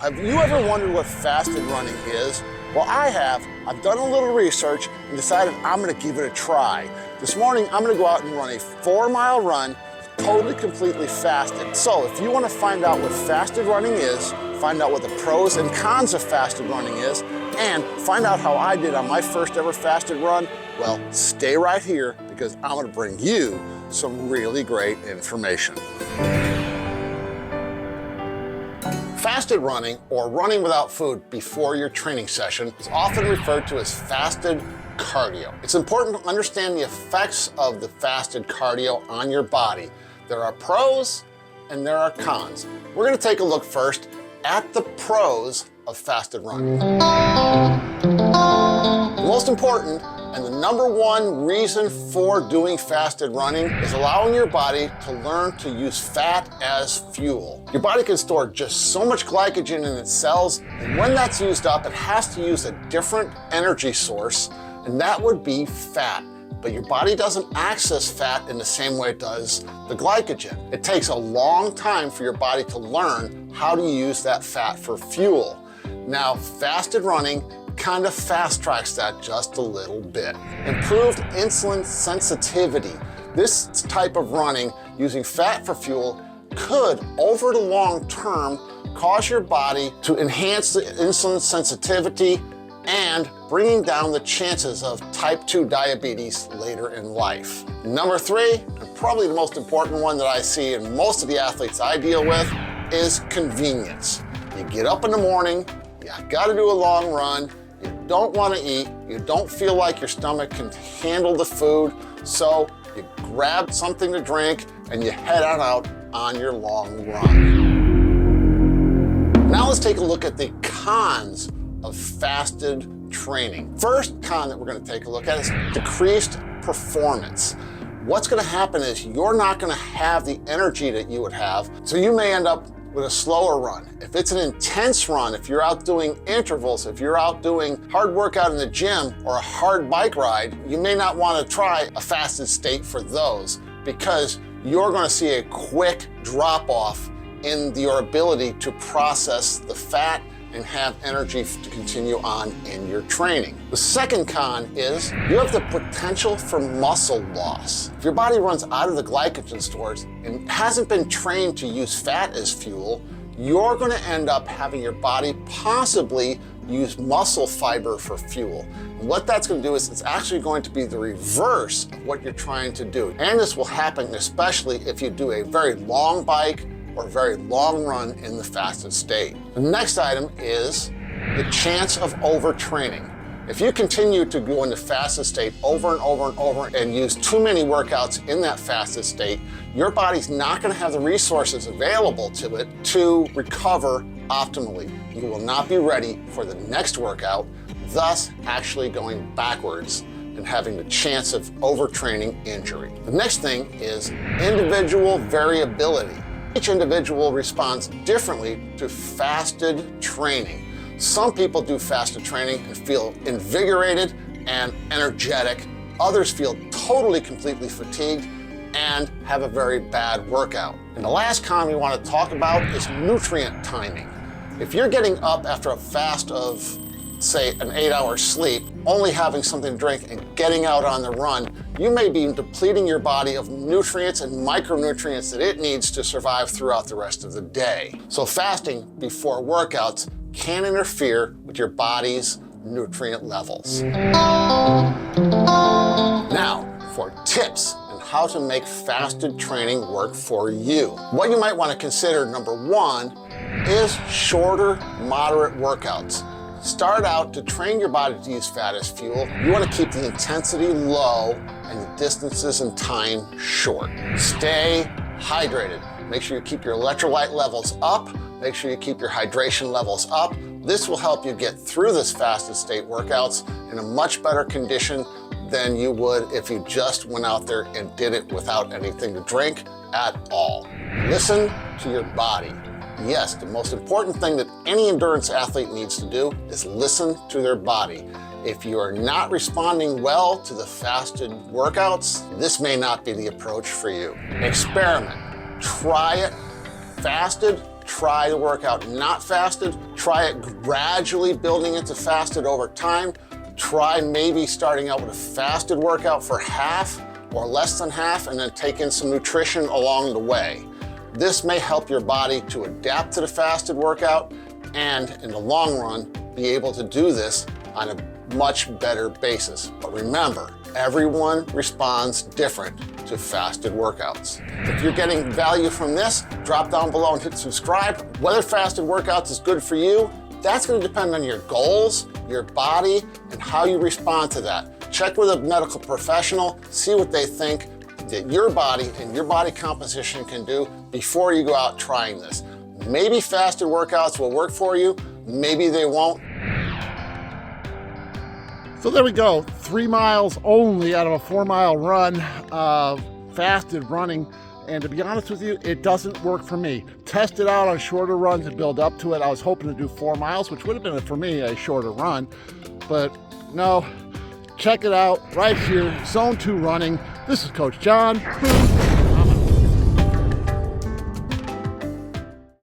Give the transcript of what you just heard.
Have you ever wondered what fasted running is? Well, I have. I've done a little research and decided I'm gonna give it a try. This morning, I'm gonna go out and run a 4-mile run, totally, completely fasted. So if you wanna find out what fasted running is, find out what the pros and cons of fasted running is, and find out how I did on my first ever fasted run, well, stay right here because I'm gonna bring you some really great information. Fasted running, or running without food before your training session, is often referred to as fasted cardio. It's important to understand the effects of the fasted cardio on your body. There are pros and there are cons. We're gonna take a look first at the pros of fasted running. The most important and the number one reason for doing fasted running is allowing your body to learn to use fat as fuel. Your body can store just so much glycogen in its cells, and when that's used up, it has to use a different energy source, and that would be fat. But your body doesn't access fat in the same way it does the glycogen. It takes a long time for your body to learn how to use that fat for fuel. Now, fasted running kind of fast tracks that just a little bit. Improved insulin sensitivity. This type of running using fat for fuel could, over the long term, cause your body to enhance the insulin sensitivity and bringing down the chances of type 2 diabetes later in life. Number 3, and probably the most important one that I see in most of the athletes I deal with, is convenience. You get up in the morning, you gotta do a long run, you don't want to eat, you don't feel like your stomach can handle the food, so you grab something to drink and you head on out on your long run. Now let's take a look at the cons of fasted training. First con that we're going to take a look at is decreased performance. What's going to happen is you're not going to have the energy that you would have, so you may end up with a slower run. If it's an intense run, if you're out doing intervals, if you're out doing hard workout in the gym or a hard bike ride, you may not want to try a fasted state for those because you're going to see a quick drop off in your ability to process the fat and have energy to continue on in your training. The second con is you have the potential for muscle loss. If your body runs out of the glycogen stores and hasn't been trained to use fat as fuel, you're gonna end up having your body possibly use muscle fiber for fuel. And what that's gonna do is it's actually going to be the reverse of what you're trying to do. And this will happen especially if you do a very long bike or a very long run in the fasted state. The next item is the chance of overtraining. If you continue to go into fasted state over and over and over and use too many workouts in that fasted state, your body's not gonna have the resources available to it to recover optimally. You will not be ready for the next workout, thus actually going backwards and having the chance of overtraining injury. The next thing is individual variability. Each individual responds differently to fasted training. Some people do fasted training and feel invigorated and energetic. Others feel totally, completely fatigued and have a very bad workout. And the last con we want to talk about is nutrient timing. If you're getting up after a fast of, say, an 8-hour sleep, only having something to drink and getting out on the run, you may be depleting your body of nutrients and micronutrients that it needs to survive throughout the rest of the day. So fasting before workouts can interfere with your body's nutrient levels. Now, for tips on how to make fasted training work for you. What you might want to consider, number 1, is shorter, moderate workouts. Start out to train your body to use fat as fuel. You want to keep the intensity low and the distances and time short. Stay hydrated. Make sure you keep your electrolyte levels up. Make sure you keep your hydration levels up. This will help you get through this fasted state workouts in a much better condition than you would if you just went out there and did it without anything to drink at all. Listen to your body. Yes, the most important thing that any endurance athlete needs to do is listen to their body. If you are not responding well to the fasted workouts, this may not be the approach for you. Experiment. Try it fasted, try the workout not fasted. Try it gradually building into fasted over time. Try maybe starting out with a fasted workout for half or less than half, and then take in some nutrition along the way. This may help your body to adapt to the fasted workout and in the long run, be able to do this on a much better basis. But remember, everyone responds different to fasted workouts. If you're getting value from this, drop down below and hit subscribe. Whether fasted workouts is good for you, that's gonna depend on your goals, your body, and how you respond to that. Check with a medical professional, see what they think that your body and your body composition can do before you go out trying this. Maybe fasted workouts will work for you, maybe they won't. So there we go, 3 miles only out of a 4-mile run, fasted running. And to be honest with you, it doesn't work for me. Test it out on shorter runs and build up to it. I was hoping to do 4 miles, which would have been, for me, a shorter run. But no, check it out right here, Zone 2 Running. This is Coach John.